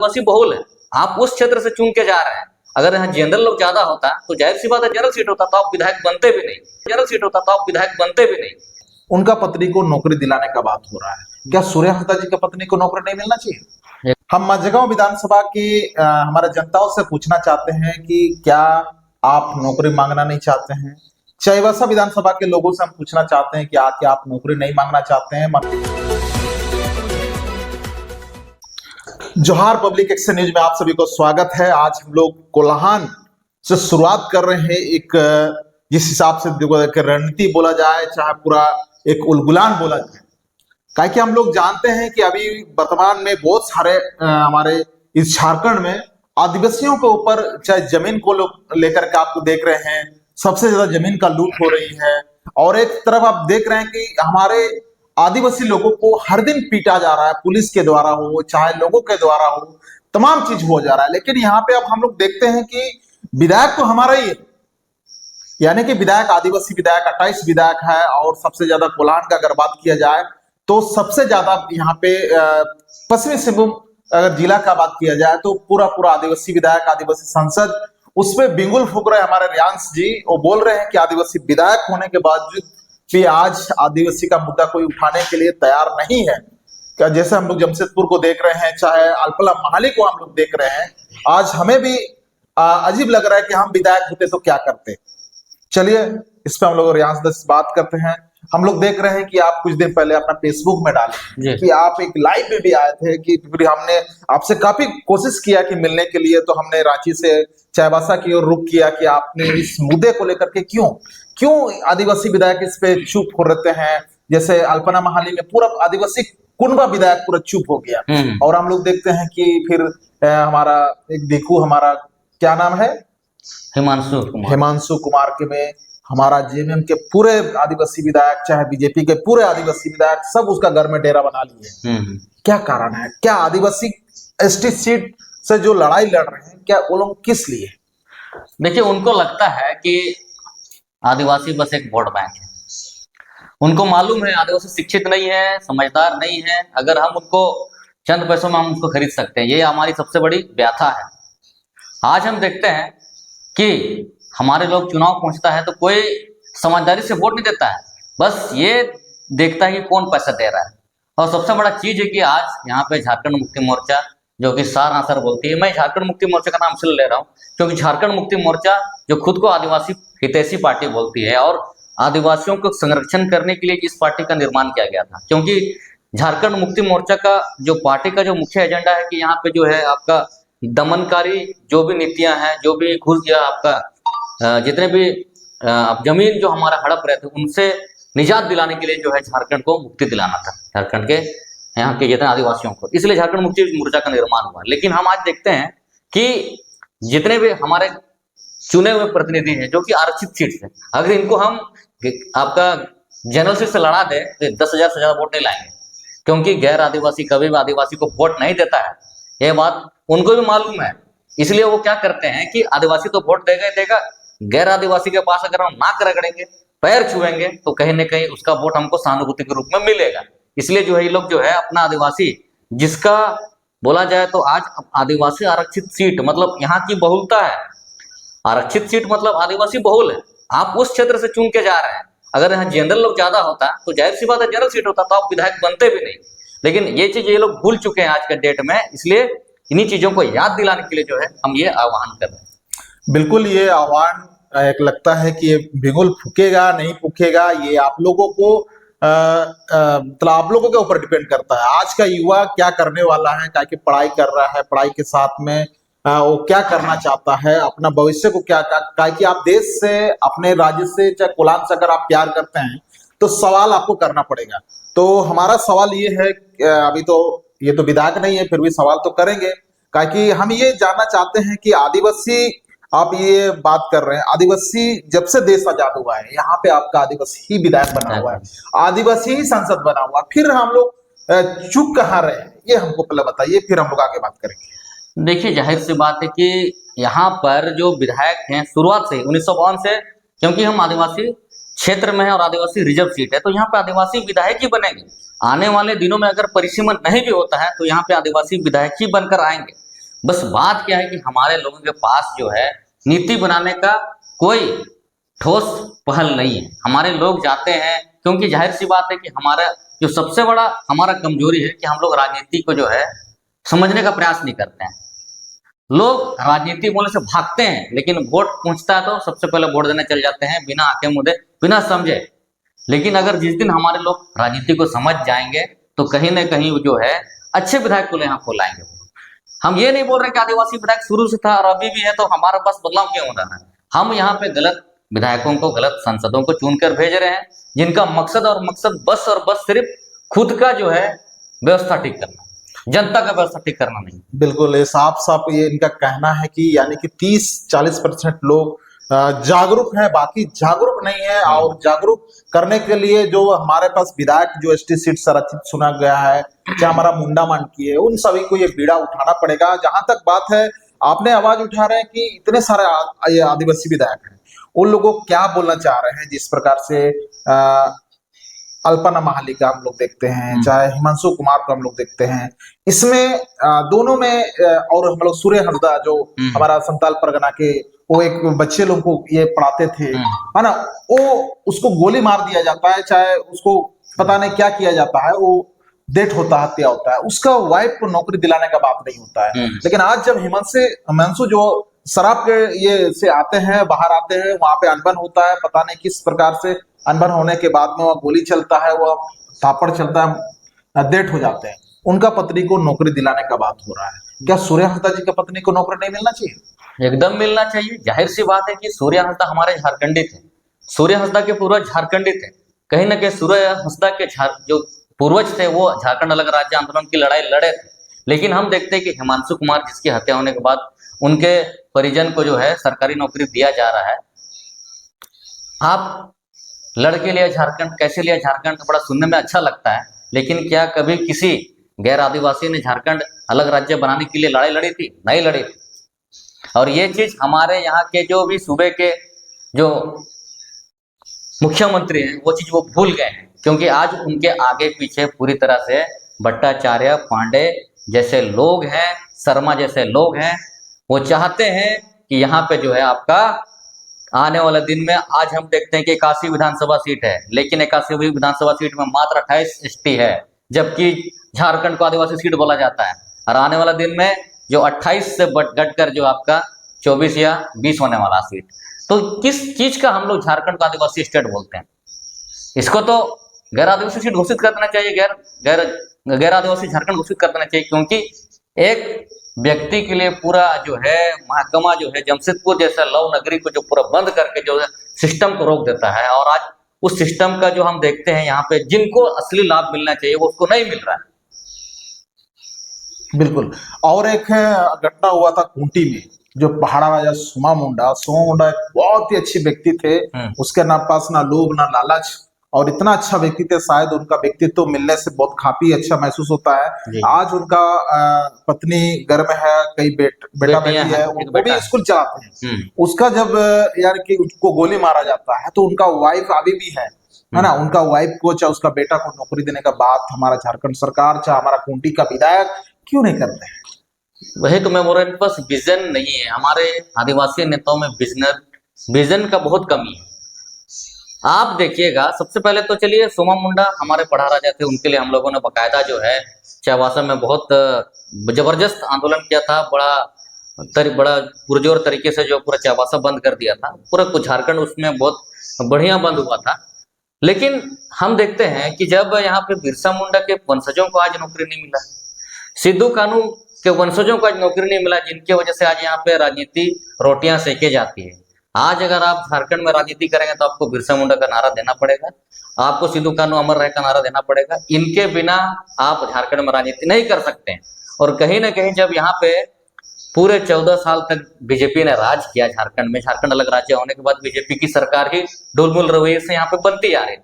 आदिवासी बहुल है, आप उस क्षेत्र से चुन के जा रहे हैं। अगर यहाँ जनरल लोग ज्यादा होता तो जाहिर सी बात है जनरल सीट होता तो आप विधायक बनते भी नहीं, जनरल सीट होता तो आप विधायक बनते भी नहीं। उनका पत्नी को नौकरी दिलाने का बात हो रहा है, क्या सूर्य हंसदा जी की पत्नी को नौकरी नहीं मिलना चाहिए? हम माझगांव विधानसभा की हमारे जनताओं से पूछना चाहते हैं कि क्या आप नौकरी मांगना नहीं चाहते हैं? चाईबासा विधानसभा के लोगों से हम पूछना चाहते हैं कि क्या आप नौकरी नहीं मांगना चाहते हैं? जोहार पब्लिक एक्शन न्यूज में आप सभी को स्वागत है। आज हम लोग कोल्हान से शुरुआत कर रहे हैं। एक जिस हिसाब से रणनीति बोला जाए, चाहे पूरा एक उलगुलान बोला जाए, क्या कि हम लोग जानते हैं कि अभी वर्तमान में बहुत सारे हमारे इस झारखंड में आदिवासियों के ऊपर चाहे जमीन को लेकर के आप देख रहे हैं, सबसे ज्यादा जमीन का लूट हो रही है। और एक तरफ आप देख रहे हैं कि हमारे आदिवासी लोगों को हर दिन पीटा जा रहा है, पुलिस के द्वारा हो चाहे लोगों के द्वारा हो, तमाम चीज हो जा रहा है। लेकिन यहाँ पे अब हम लोग देखते हैं कि विधायक तो हमारा ही है, यानी कि विधायक आदिवासी विधायक 28 विधायक है। और सबसे ज्यादा कोल्हान का अगर बात किया जाए तो सबसे ज्यादा यहाँ पे पश्चिमी सिंहभूम अगर जिला का बात किया जाए तो पूरा आदिवासी विधायक, आदिवासी सांसद, उसमें बिंगुल फूक रहे हमारे रियांश जी। वो बोल रहे हैं कि आदिवासी विधायक होने के बावजूद भी आज आदिवासी का मुद्दा कोई उठाने के लिए तैयार नहीं है। क्या जैसे हम लोग जमशेदपुर को देख रहे हैं, चाहे अल्पला महाली को हम लोग देख रहे हैं, आज हमें भी अजीब लग रहा है कि हम विधायक होते तो क्या करते। चलिए इस पे हम लोग रियांश से बात करते हैं। हम लोग देख रहे हैं कि आप कुछ दिन पहले अपना फेसबुक में डाले कि आप एक लाइव में भी आए थे, कि फिर हमने आपसे काफी कोशिश किया कि मिलने के लिए, तो हमने रांची से चाईबासा की ओर रुख किया कि आपने इस मुद्दे को लेकर के क्यों आदिवासी विधायक इस पे चुप हो रहते हैं। जैसे अल्पना महाली में पूरा आदिवासी कुनबा विधायक पूरा चुप हो गया। और हम लोग देखते हैं कि फिर हमारा एक देखू, हमारा क्या नाम है, हिमांशु कुमार के में हमारा जेएमएम के पूरे आदिवासी विधायक, चाहे बीजेपी के पूरे आदिवासी विधायक, सब उसका घर में डेरा बना लिए। क्या कारण है? क्या आदिवासी एसटी सीट से जो लड़ाई लड़ रहे हैं, क्या वो लोग किस लिए? देखिए, उनको लगता है कि आदिवासी बस एक वोट बैंक है। उनको मालूम है आदिवासी शिक्षित नहीं है, समझदार नहीं है। अगर हम उनको चंद पैसों में हम उसको खरीद सकते हैं, ये हमारी सबसे बड़ी व्याथा है। आज हम देखते हैं कि हमारे लोग चुनाव पहुंचता है तो कोई समझदारी से वोट नहीं देता है, बस ये देखता है कि कौन पैसा दे रहा है। और सबसे बड़ा चीज है कि आज यहाँ पे झारखंड मुक्ति मोर्चा, जो कि सार आंसर बोलती है, मैं झारखंड मुक्ति मोर्चा का नाम इसलिए ले रहा हूँ क्योंकि झारखंड मुक्ति मोर्चा जो खुद को आदिवासी हितैषी पार्टी बोलती है, और आदिवासियों को संरक्षण करने के लिए इस पार्टी का निर्माण किया गया था। क्योंकि झारखंड मुक्ति मोर्चा का जो पार्टी का जो मुख्य एजेंडा है कि यहाँ पे जो है आपका दमनकारी जो भी नीतियां हैं, जो भी घुस गया आपका जितने भी जमीन जो हमारा हड़प रहे थे, उनसे निजात दिलाने के लिए जो है झारखंड को मुक्ति दिलाना था, झारखंड के यहाँ के जितने आदिवासियों को। इसलिए झारखंड मुक्ति मोर्चा का निर्माण हुआ। लेकिन हम आज देखते हैं कि जितने भी हमारे चुने हुए प्रतिनिधि हैं जो कि आरक्षित सीट से, अगर इनको हम आपका जनरल सीट से लड़ा दे तो 10,000 से ज्यादा वोट नहीं लाएंगे, क्योंकि गैर आदिवासी कभी भी आदिवासी को वोट नहीं देता है। यह बात उनको भी मालूम है। इसलिए वो क्या करते हैं कि आदिवासी तो वोट देगा ही देगा, गैर आदिवासी के पास अगर हम नाक रगड़ेंगे, पैर छुएंगे, तो कहीं ना कहीं उसका वोट हमको सहानुभूति के रूप में मिलेगा। इसलिए जो है ये लोग जो है अपना आदिवासी, जिसका बोला जाए तो आज आदिवासी आरक्षित सीट मतलब यहाँ की बहुलता है। आरक्षित सीट मतलब आदिवासी बहुल है, आप उस क्षेत्र से चुन के जा रहे हैं। अगर यहाँ जनरल लोग ज्यादा होता तो जाहिर सी बात है जनरल सीट होता तो आप विधायक बनते भी नहीं। लेकिन ये चीज ये लोग भूल चुके हैं आज के डेट में, इसलिए इन्हीं चीजों को याद दिलाने के लिए जो है हम ये आह्वान कर रहे हैं। बिल्कुल, ये आह्वान एक लगता है कि ये बिगुल फूकेगा नहीं फूकेगा, ये आप लोगों को मतलब आप लोगों के ऊपर डिपेंड करता है। आज का युवा क्या करने वाला है, क्या कि पढ़ाई कर रहा है, पढ़ाई के साथ में वो क्या करना चाहता है, अपना भविष्य को क्या कि आप देश से, अपने राज्य से, चाहे कोल्हान से अगर आप प्यार करते हैं तो सवाल आपको करना पड़ेगा। तो हमारा सवाल ये है, अभी तो ये तो विधायक नहीं है, फिर भी सवाल तो करेंगे, कि हम ये जानना चाहते हैं कि आदिवासी, आप ये बात कर रहे हैं, आदिवासी जब से देश आजाद हुआ है, यहाँ पे आपका आदिवासी ही विधायक बना हुआ है, आदिवासी ही संसद बना हुआ, फिर हम लोग चुप कहाँ रहे हैं, ये हमको पहले बताइए, फिर हम लोग आगे बात करेंगे। देखिए, जाहिर सी बात है कि यहाँ पर जो विधायक हैं शुरुआत से 1952 से, क्योंकि हम आदिवासी क्षेत्र में है और आदिवासी रिजर्व सीट है, तो यहाँ पे आदिवासी विधायक ही बनेंगे। आने वाले दिनों में अगर परिसीमन नहीं भी होता है तो यहाँ पे आदिवासी विधायक ही बनकर आएंगे। बस बात क्या है कि हमारे लोगों के पास जो है नीति बनाने का कोई ठोस पहल नहीं है। हमारे लोग जाते हैं, क्योंकि जाहिर सी बात है कि हमारा जो सबसे बड़ा हमारा कमजोरी है कि हम लोग राजनीति को जो है समझने का प्रयास नहीं करते हैं। लोग राजनीति बोलने से भागते हैं, लेकिन वोट पहुंचता है तो सबसे पहले वोट देने चल जाते हैं बिना आंखें मूंदे, बिना समझे। लेकिन अगर जिस दिन हमारे लोग राजनीति को समझ जाएंगे तो कहीं ना कहीं जो है अच्छे विधायक को यहाँ को लाएंगे। हम ये नहीं बोल रहे कि आदिवासी विधायक शुरू से था और अभी भी है तो हमारे पास बदलाव क्यों हो रहा है। हम यहाँ पे गलत विधायकों को, गलत सांसदों को चुनकर भेज रहे हैं, जिनका मकसद बस और बस सिर्फ खुद का जो है व्यवस्था ठीक करना, जनता का व्यवस्था ठीक करना नहीं। बिल्कुल, ये साफ साफ ये इनका कहना है कि यानी कि 30-40% लोग जागरूक हैं, बाकी जागरूक नहीं है। और जागरूक करने के लिए जो हमारे पास विधायक जो एसटी सीट संरक्षित चुना गया है, चाहे हमारा मुंडा मान की है, उन सभी को ये बीड़ा उठाना पड़ेगा। जहां तक बात है, आपने आवाज उठा रहे हैं कि इतने सारे ये आदिवासी विधायक हैं, उन लोगों को क्या बोलना चाह रहे हैं। जिस प्रकार से अल्पना महाली का हम लोग देखते हैं, चाहे हिमांशु कुमार को हम लोग देखते हैं, इसमें दोनों में और हम लोग सूर्य हंसदा जो हमारा संताल परगना के वो एक बच्चे लोग को ये पढ़ाते थे, है ना, वो उसको गोली मार दिया जाता है, चाहे उसको पता नहीं क्या किया जाता है, वो डेथ होता है, हत्या होता है, उसका वाइफ को नौकरी दिलाने का बात नहीं होता है। लेकिन आज जब हिमांशु जो शराब के ये से आते हैं, बाहर आते हैं, वहां पे अनबन होता है, पता नहीं किस प्रकार से अनबन होने के बाद में वह गोली चलता है, वह थापड़ चलता है, डेथ हो जाते हैं। उनका पत्नी को नौकरी दिलाने का बात हो रहा है। क्या सूर्य हंसदा जी की पत्नी को नौकरी नहीं मिलना चाहिए? एकदम मिलना चाहिए। जाहिर सी बात है कि सूर्य हंसदा हमारे झारखंडी थे, सूर्य हंसदा के पूर्वज झारखंडी थे। कहीं ना कहीं सूर्य हंसदा के जो पूर्वज थे वो झारखंड अलग राज्य आंदोलन की लड़ाई लड़े थे। लेकिन हम देखते हैं कि हिमांशु कुमार जिसकी हत्या होने के बाद उनके परिजन को जो है सरकारी नौकरी दिया जा रहा है। आप लड़के लिया झारखंड, कैसे लिया झारखंड, तो बड़ा सुनने में अच्छा लगता है, लेकिन क्या कभी किसी गैर आदिवासी ने झारखंड अलग राज्य बनाने के लिए लड़ाई लड़ी थी? नहीं लड़ी थी। और ये चीज हमारे यहाँ के जो भी सूबे के जो मुख्यमंत्री हैं वो चीज वो भूल गए हैं, क्योंकि आज उनके आगे पीछे पूरी तरह से भट्टाचार्य, पांडे जैसे लोग हैं, शर्मा जैसे लोग हैं। वो चाहते हैं कि यहाँ पे जो है आपका आने वाले दिन में, आज हम देखते हैं कि 81 विधानसभा सीट है, लेकिन 81 विधानसभा सीट में मात्र 28 एसटी है, जबकि झारखंड को आदिवासी सीट बोला जाता है। और आने वाला दिन में जो 28 से घटकर जो आपका 24 या 20 होने वाला सीट, तो किस चीज का हम लोग झारखंड को आदिवासी स्टेट बोलते हैं? इसको तो गैर आदिवासी सीट घोषित कर देना चाहिए, गैर आदिवासी झारखंड घोषित कर देना चाहिए। क्योंकि एक व्यक्ति के लिए पूरा जो है महकमा जो है जमशेदपुर जैसा लव नगरी को जो पूरा बंद करके जो है सिस्टम को रोक देता है, और आज उस सिस्टम का जो हम देखते हैं यहाँ पे जिनको असली लाभ मिलना चाहिए वो उसको नहीं मिल रहा है। बिल्कुल। और एक घटना हुआ था खूंटी में, जो पहाड़ा राजा सोमा मुंडा एक बहुत ही अच्छे व्यक्ति थे, उसके ना पास ना लोभ ना लालच, और इतना अच्छा व्यक्ति थे, शायद उनका व्यक्तित्व मिलने से बहुत काफी अच्छा महसूस होता है। आज उनका पत्नी घर में है, कई बेटा बेटी है, वो भी स्कूल चलाते हैं। उसका जब यार कि उसको गोली मारा जाता है तो उनका वाइफ अभी भी है ना, उनका वाइफ को चाहे उसका बेटा को नौकरी देने का बात हमारा झारखंड सरकार चाहे हमारा खूंटी का विधायक क्यों नहीं करते हैं? वही तो मैं बोल रहा हूँ, बस विजन नहीं है हमारे आदिवासी नेताओं में। विजन का बहुत कमी है। आप देखिएगा, सबसे पहले तो चलिए सोमा मुंडा हमारे पढ़ा राजा थे, उनके लिए हम लोगों ने बकायदा जो है चावासा में बहुत जबरदस्त आंदोलन किया था। बड़ा पुरजोर तरीके से जो पूरा चावासा बंद कर दिया था, पूरा कुछ झारखंड उसमें बहुत बढ़िया बंद हुआ था। लेकिन हम देखते हैं कि जब यहाँ पे बिरसा मुंडा के वंशजों को आज नौकरी नहीं मिला, सिद्धू कानू के वंशजों को आज नौकरी नहीं मिला, जिनकी वजह से आज यहाँ पे राजनीति रोटियां सेके जाती है। आज अगर आप झारखंड में राजनीति करेंगे तो आपको बिरसा मुंडा का नारा देना पड़ेगा, आपको सिद्धू कानू अमर रहे का नारा देना पड़ेगा। इनके बिना आप झारखंड में राजनीति नहीं कर सकते हैं। और कहीं ना कहीं जब यहाँ पे पूरे 14 साल तक बीजेपी ने राज किया झारखंड में, झारखंड अलग राज्य होने के बाद बीजेपी की सरकार ही डुलमुल रवैये से यहाँ पे बनती आ रही थी।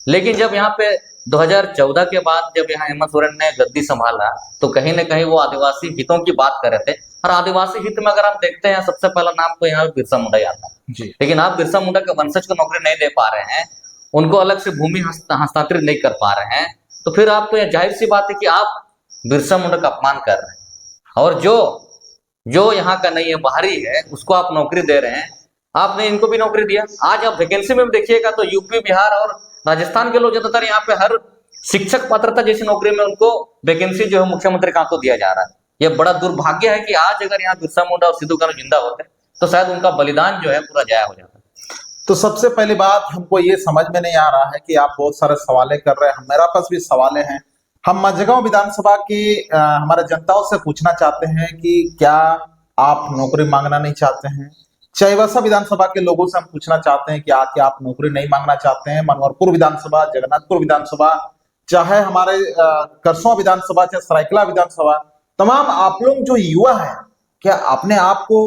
लेकिन जब यहाँ पे 2014 के बाद जब यहाँ हेमंत सोरेन ने गद्दी संभाला तो कहीं ना कहीं वो आदिवासी हितों की बात कर रहे थे। और आदिवासी हित में अगर हम देखते हैं, सबसे पहला नाम तो यहाँ बिरसा मुंडा ही आता है। लेकिन आप बिरसा मुंडा के वंशज को नौकरी नहीं दे पा रहे हैं, उनको अलग से भूमि हस्तांतरित नहीं कर पा रहे हैं, तो फिर आप तो यह जाहिर सी बात है कि आप बिरसा मुंडा का अपमान कर रहे हैं। और जो जो यहाँ का नहीं है, बाहरी है, उसको आप नौकरी दे रहे हैं। आपने इनको भी नौकरी दिया। आज आप वैकेंसी में भी देखिएगा तो यूपी, बिहार और राजस्थान के लोग ज्यादातर यहाँ पे हर शिक्षक पात्रता जैसी नौकरी में उनको वैकेंसी जो है मुख्यमंत्री का तो दिया जा रहा है। ये बड़ा दुर्भाग्य है कि आज अगर यहाँ बिरसा मुंडा और सिद्धू कान्हू जिंदा होते तो शायद उनका बलिदान जो है पूरा जाया हो जाता। तो सबसे पहली बात हमको ये समझ में नहीं आ रहा है कि आप बहुत सारे सवालें कर रहे हैं, मेरा पास भी सवालें हैं। हम मझगांव विधानसभा की हमारे जनताओं से पूछना चाहते हैं कि क्या आप नौकरी मांगना नहीं चाहते हैं? चाईबासा विधानसभा के लोगों से हम पूछना चाहते हैं कि क्या आप नौकरी नहीं मांगना चाहते हैं? मनोहरपुर विधानसभा, जगन्नाथपुर विधानसभा, चाहे हमारे करसों विधानसभा, चाहे सरायकला विधानसभा, तमाम आप लोग जो युवा हैं, क्या अपने आप को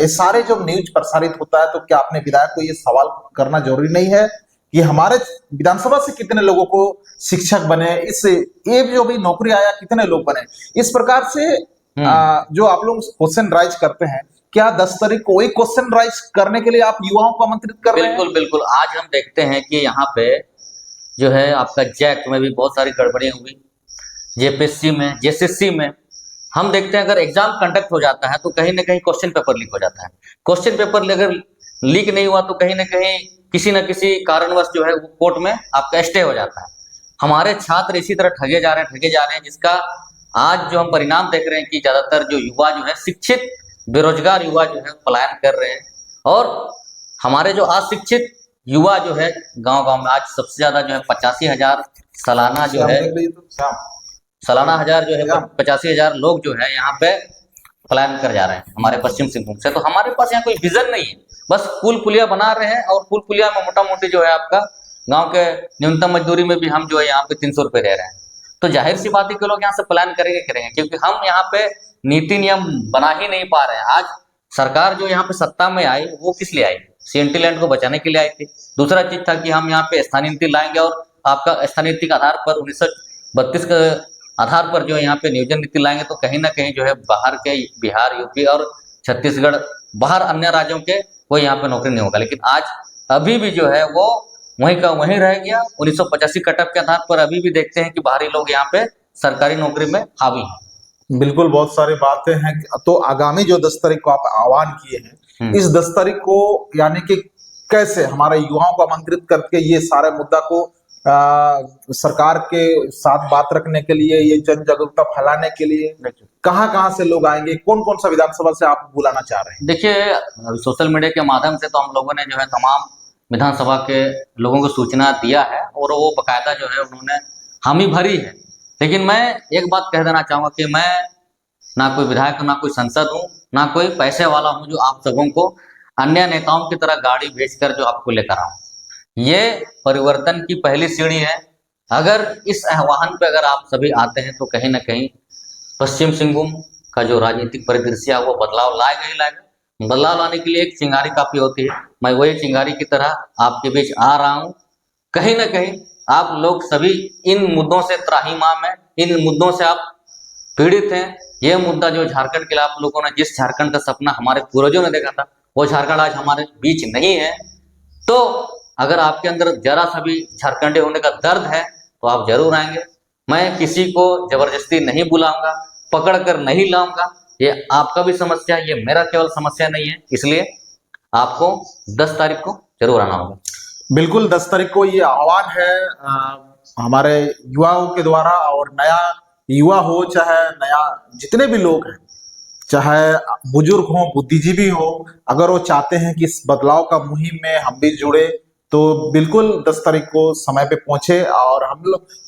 सारे जो न्यूज प्रसारित होता है तो क्या अपने विधायक को ये सवाल करना जरूरी नहीं है कि हमारे विधानसभा से कितने लोगों को शिक्षक बने, इस ये जो भी नौकरी आया कितने लोग बने? इस प्रकार से जो आप लोग क्वेश्चन राइज करते हैं, क्या 10 तारीख को वही क्वेश्चन राइज करने के लिए आप युवाओं को आमंत्रित कर रहे हैं? बिल्कुल बिल्कुल। आज हम देखते हैं कि यहाँ पे जो है आपका जैक में भी बहुत सारी गड़बड़ियां हुई, जेपीएससी में, जेएसएससी में। हम देखते हैं अगर एग्जाम कंडक्ट हो जाता है तो कहीं ना कहीं क्वेश्चन पेपर लीक हो जाता है। क्वेश्चन पेपर अगर लीक नहीं हुआ तो कहीं ना कहीं किसी न किसी कारणवश जो है वो कोर्ट में आपका स्टे हो जाता है। हमारे छात्र इसी तरह ठगे जा रहे हैं, जिसका आज जो हम परिणाम देख रहे हैं कि ज्यादातर जो युवा जो है, शिक्षित बेरोजगार युवा जो है पलायन कर रहे हैं। और हमारे जो अशिक्षित युवा जो है गांव-गांव में आज सबसे ज्यादा जो है 85,000 सालाना जो है, सालाना हजार जो है 85,000 लोग जो है यहाँ पे पलायन कर जा रहे हैं हमारे पश्चिम सिंहभूम से। तो हमारे पास यहाँ कोई विजन नहीं है, बस पुल पुलिया बना रहे हैं। और पुल पुलिया में मोटा मोटी जो है आपका गांव के न्यूनतम मजदूरी में भी हम जो है यहाँ पे 300 रुपए दे रहे हैं। तो जाहिर सी बात है कि लोग यहाँ से पलायन करेंगे, क्योंकि हम यहाँ पे नीति नियम बना ही नहीं पा रहे हैं। आज सरकार जो यहाँ पे सत्ता में आई वो किस लिए आई? सीएनटी लैंड को बचाने के लिए आई थी। दूसरा चीज था कि हम यहाँ पे स्थानीय नीति लाएंगे और आपका स्थानीय नीति के आधार पर 1932 के आधार पर जो यहाँ पे नियोजन नीति लाएंगे, तो कहीं ना कहीं जो है बाहर के बिहार, यूपी और छत्तीसगढ़, बाहर अन्य राज्यों के कोई यहाँ पे नौकरी नहीं होगा। लेकिन आज अभी भी जो है वो वहीं का वहीं रह गया। 1985 कटअप के आधार पर अभी भी देखते हैं कि बाहरी लोग यहाँ पे सरकारी नौकरी में हावी हैं। बिल्कुल, बहुत सारी बातें हैं। तो आगामी जो 10 तारीख को आप आह्वान किए हैं, इस 10 तारीख को यानी कि कैसे हमारे युवाओं को आमंत्रित करके ये सारे मुद्दा को सरकार के साथ बात रखने के लिए, ये जन जागरूकता फैलाने के लिए कहाँ से लोग आएंगे? कौन कौन सा विधानसभा से आप बुलाना चाह रहे हैं? देखिए, सोशल मीडिया के माध्यम से तो हम लोगों ने जो है तमाम विधानसभा के लोगों को सूचना दिया है और वो बकायदा जो है उन्होंने हामी भरी है। लेकिन मैं एक बात कह देना चाहूंगा कि मैं ना कोई विधायक, ना कोई सांसद हूँ, ना कोई पैसे वाला हूँ जो आप सबों को अन्य नेताओं की तरह गाड़ी भेजकर जो आपको लेकर आऊं। ये परिवर्तन की पहली सीढ़ी है। अगर इस आह्वान पे अगर आप सभी आते हैं तो कहीं ना कहीं पश्चिम सिंहभूम का जो राजनीतिक परिदृश्य है वो बदलाव लाएगा ही लाएगा। बदलाव लाने के लिए एक चिंगारी काफी होती है। मैं वही चिंगारी की तरह आपके बीच आ रहा हूँ। कहीं ना कहीं आप लोग सभी इन मुद्दों से त्राहिमाम हैं, इन मुद्दों से आप पीड़ित हैं। ये मुद्दा जो झारखंड के लिए आप लोगों ने जिस झारखंड का सपना हमारे पूर्वजों ने देखा था, वो झारखंड आज हमारे बीच नहीं है। तो अगर आपके अंदर जरा सा भी झारखंडी होने का दर्द है तो आप जरूर आएंगे। मैं किसी को जबरदस्ती नहीं बुलाऊंगा, पकड़ कर नहीं लाऊंगा। ये आपका भी समस्या है, ये मेरा केवल समस्या नहीं है। इसलिए आपको 10 तारीख को जरूर आना होगा। बिल्कुल, 10 तारीख को ये आह्वान है हमारे युवाओं के द्वारा। और नया युवा हो चाहे नया जितने भी लोग हैं, चाहे बुजुर्ग हो, बुद्धिजीवी हो, अगर वो चाहते हैं कि इस बदलाव का मुहिम में हम भी जुड़े तो बिल्कुल 10 तारीख को समय पे पहुंचे। और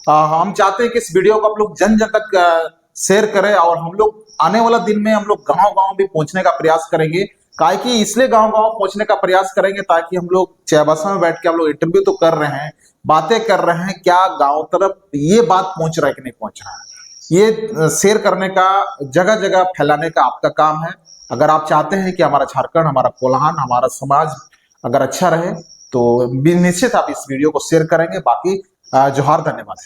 हम चाहते हैं कि इस वीडियो को आप लोग जन जन तक शेयर करें। और हम लोग आने वाला दिन में हम लोग गांव-गांव भी पहुंचने का प्रयास करेंगे। काहे कि इसलिए गांव-गांव पहुंचने का प्रयास करेंगे ताकि हम लोग चाईबासा में बैठ के हम लोग इंटरव्यू तो कर रहे हैं, बातें कर रहे हैं, क्या गाँव तरफ ये बात पहुंच रहा है कि नहीं पहुंच रहा है, ये शेयर करने का, जगह जगह फैलाने का आपका काम है। अगर आप चाहते हैं कि हमारा झारखंड, हमारा कोल्हान, हमारा समाज अगर अच्छा रहे तो निश्चित आप इस वीडियो को शेयर करेंगे। बाकी जोहार, धन्यवाद।